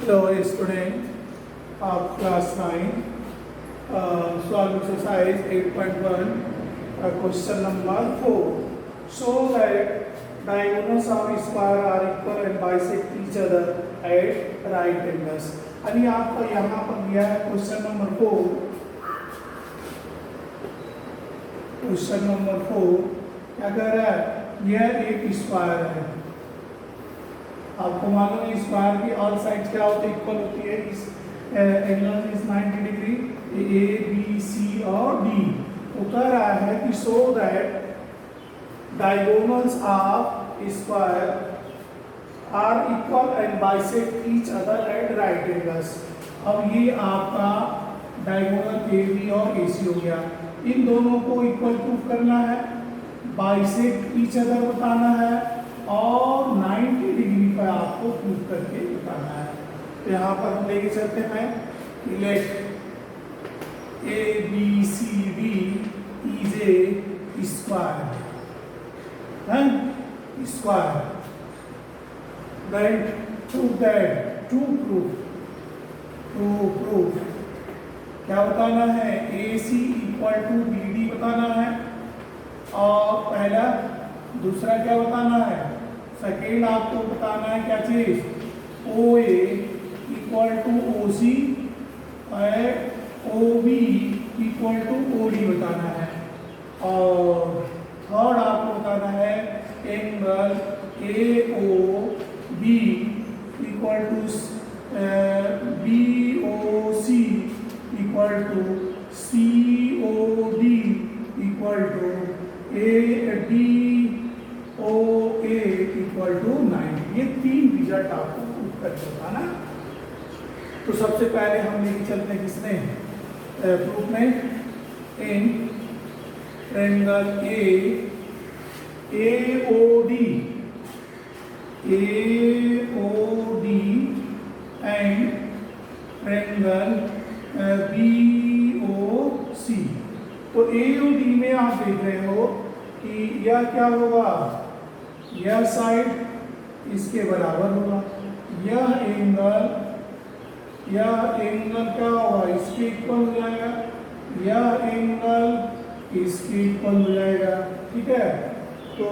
Hello student of class 9, solve exercise 8.1, question number 4. Show that diagonals of square are equal and bisect each other at right angles. आणि आपको यहाँ पर दिया है question number 4. Question number 4 क्या कह रहा है? यह एक स्क्वायर है. आपको मालूम है स्क्वायर की ऑल साइड्स क्या होती है? इक्वल होती है. इस angle is 90 degree, A B C और डी. तो कह रहा है कि show that diagonals of square are equal and bisect each other at right angles. अब ये आपका डायगोनल ए बी और ए सी हो गया. इन दोनों को इक्वल प्रूफ करना है, बाइसेक्ट ईच अदर बताना है और 90 डिग्री पर आपको प्रूफ करके बताना है. तो यहाँ पर हम लेके चलते हैं कि let A B C D is a square है. Square that proof that to proof क्या बताना है? A C equal to B D बताना है. और पहला दूसरा क्या बताना है? सेकेंड आपको बताना है क्या चीज? ओ A equal to O C और O B equal to O D बताना है. और थर्ड आपको बताना है angle A O B equal to B O C equal to C O D equal to A D O A equal to 90. ये तीन result आपको प्रूफ करके बताना. तो सबसे पहले हम लेके चलते हैं किसमें? प्रूफ में in triangle A O D and triangle B O C. तो ए ओ डी में आप देख रहे हो कि यह क्या होगा? यह साइड इसके बराबर होगा. यह एंगल क्या होगा? इसके इक्वल हो जाएगा. यह एंगल इसके इक्वल हो जाएगा. ठीक है. तो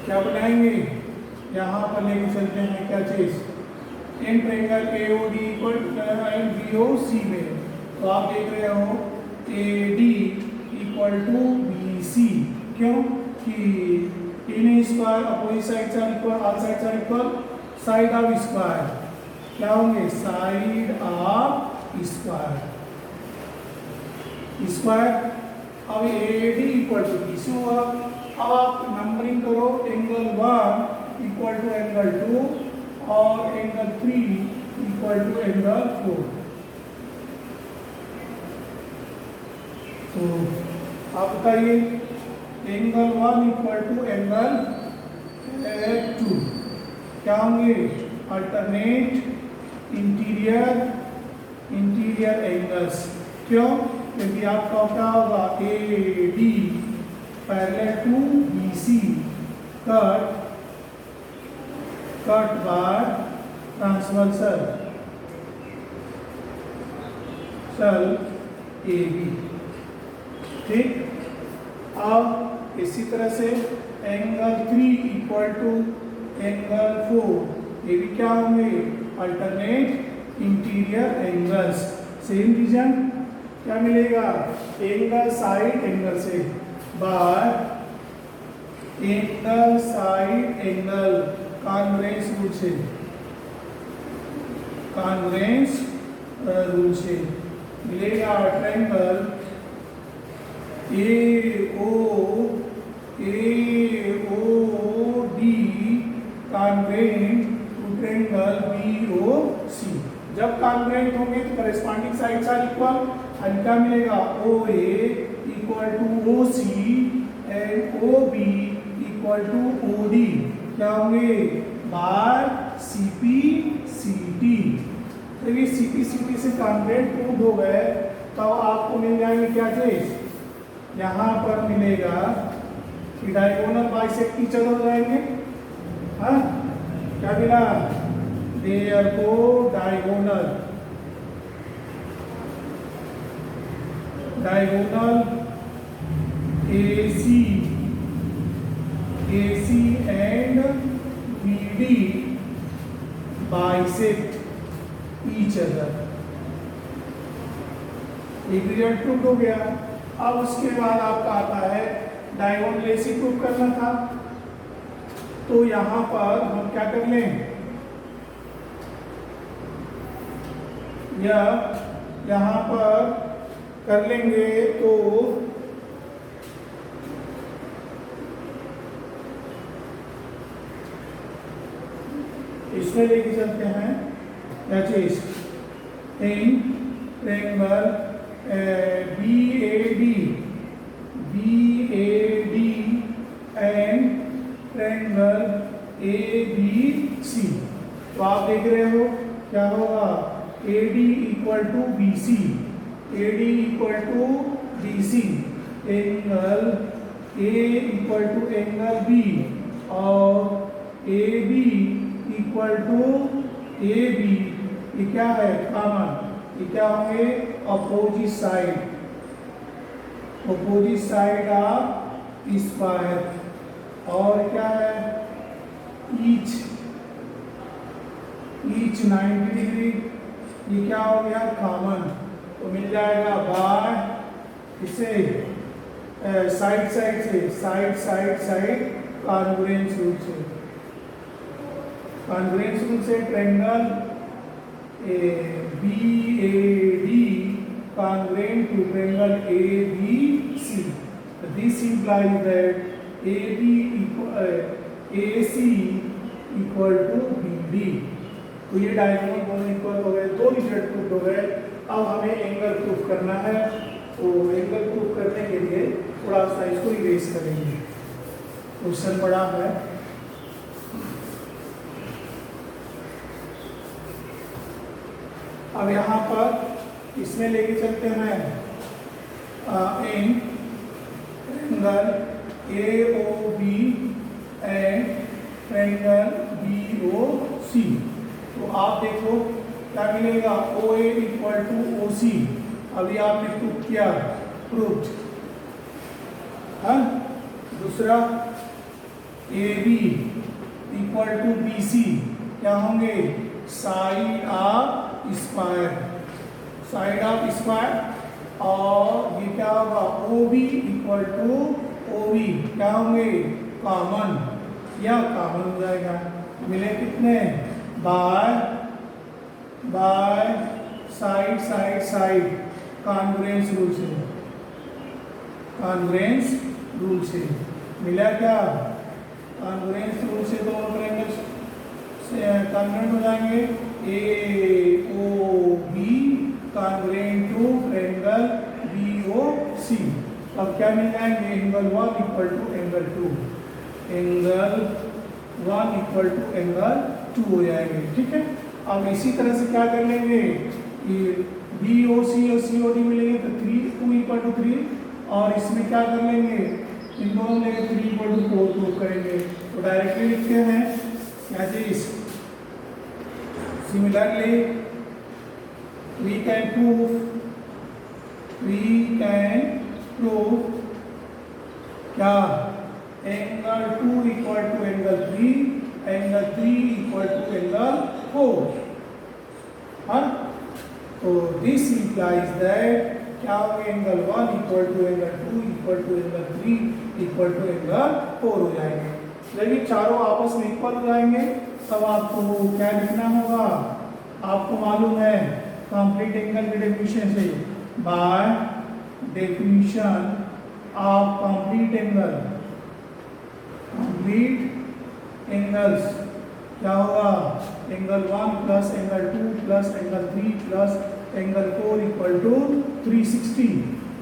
क्या बनाएंगे? यहाँ पर लेके चलते हैं क्या चीज? In triangle A O D equal and B O C में तो आप देख रहे हो A D equal to B C. क्यों? कि in square opposite sides are equal, all sides are equal. Side of square क्या होंगे? Side of square. अब A D equal to B C हुआ. अब आप नंबरिंग करो. एंगल 1 इक्वल टू एंगल 2 और एंगल 3 इक्वल टू एंगल 4. तो आप बताइए एंगल 1 इक्वल टू एंगल 2 क्या होंगे? Alternate interior angles. क्यों? क्योंकि आपका क्या होगा? A D parallel to B C cut by transversal A B. ठीक. अब इसी तरह से एंगल 3 इक्वल टू एंगल 4 ये भी क्या होंगे? Alternate interior angles. Same reason क्या मिलेगा? एंगल साइड एंगल से by angle side angle congruence rule से मिलेगा. Triangle A O D congruent to triangle B O C. जब कॉन्ग्रुएंट होंगे तो करेस्पॉन्डिंग साइड्स आर इक्वल. और क्या मिलेगा? O A equal to O C and O B equal to O D क्या होंगे? By C P C T. जब ये सी पी सी टी से कॉन्ग्रुएंट प्रूव हो गए तो आपको मिल जाएंगे क्या चीज? यहाँ पर मिलेगा कि डायगोनल बाइसेक्ट ईच अदर हो जाएंगे. हाँ क्या मिला? therefore diagonal AC and BD bisect each other। एक रिजल्ट प्रूव हो गया। अब उसके बाद आपका आता है डायगोनल AC प्रूव करना था, तो यहां पर हम क्या कर लें, यहां पर कर लेंगे तो इसमें लेके चलते हैं क्या चीज, in triangle BAD and triangle ABC। तो आप देख रहे हो क्या होगा, AD equal to BC, angle A equal to angle B और AB इक्वल टू AB। ये क्या है, कॉमन। ये क्या होंगे, अपोजिट साइड ऑफ स्क्वायर। और क्या है, ईच 90 डिग्री। ये क्या हो गया, कॉमन। तो मिल जाएगा बाय इसे साइड कॉन्ग्रुएंस रूल से triangle BAD congruent to triangle ABC। This implies that AC equal to BD। तो ये डायगोनल दोनों इक्वल हो गए, दो रिजल्ट प्रूफ हो गए। अब हमें एंगल प्रूफ करना है, तो एंगल प्रूफ करने के लिए थोड़ा सा इसको इरेज करेंगे। क्वेश्चन बड़ा है, अब यहाँ पर इसमें लेके चलते हैं in triangle AOB and triangle BOC। तो आप देखो क्या मिलेगा, OA इक्वल टू OC। अभी आपने प्रूफ किया, प्रूफ। दूसरा AB इक्वल टू BC, क्या होंगे, साइड ऑफ स्क्वायर। और ये क्या होगा, OB इक्वल टू OB, क्या होंगे, कॉमन। या कॉमन हो जाएगा। मिले कितने, बाय साइड कॉन्ग्रुएंस रूल से मिला क्या, कॉन्ग्रुएंस रूल से दोनों ट्रायंगल्स कॉन्ग्रुएंट हो जाएंगे। AOB congruent to triangle BOC। अब क्या मिल जाएंगे, एंगल 1 इक्वल टू एंगल 2 हो जाएंगे। ठीक है। अब इसी तरह से क्या कर लेंगे, BOC और COD मिलेंगे तो 2 इक्वल टू 3। और इसमें क्या कर लेंगे, इन दोनों लेंगे 3 इक्वल टू 4 प्रूव करेंगे। तो डायरेक्टली लिखते हैं क्या चीज, सिमिलरली we can prove क्या, angle 2 equal to angle 3 equal to angle 4। तो दिस इंप्लाइज दैट क्या होगा, angle 1 equal to angle 2 equal to angle 3 equal to angle 4 हो जाएंगे। जब ये चारों आपस में इक्वल हो जाएंगे तब आपको क्या लिखना होगा, आपको मालूम है कंप्लीट एंगल की डेफिनेशन से, by definition of complete angles क्या होगा, angle 1 plus angle 2 plus angle 3 plus angle 4 equal to 360।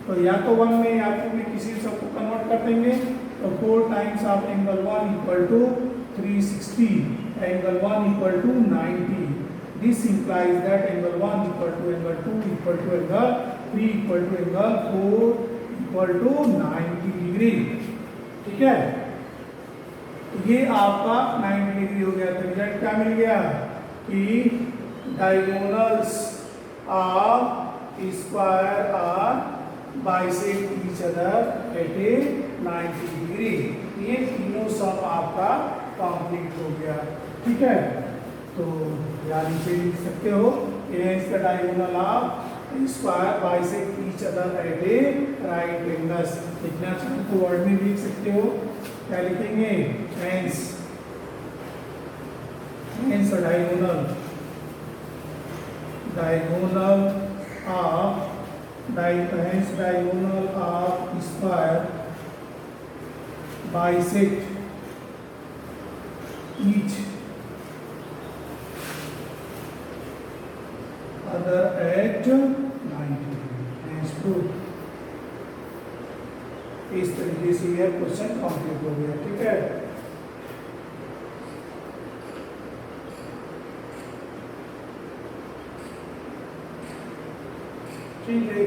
तो या तो 1 में या 2 में किसी सबको कन्वर्ट कर देंगे। तो 4 times of angle 1 equal to 360, angle 1 equal to 90। This implies that angle 1 equal to angle 2 equal to angle 3 equal to angle 4 equal to 90 degree. ठीक है, ये आपका 90 डिग्री हो गया। तो रिजल्ट क्या मिल गया, कि diagonals of square are bisect each other at a 90 degree. ये तीनों सम आपका कंप्लीट हो गया। ठीक है, तो यहाँ नीचे लिख सकते हो इसका diagonal of square bisect each other at A right angles. लिखना चाहो तो वर्ड में लिख सकते हो। क्या लिखेंगे? Hence diagonal of square bisect each other at 90 hence proof। इस तरीके से यह क्वेश्चन कंप्लीट हो गया। ठीक है, ठीक है।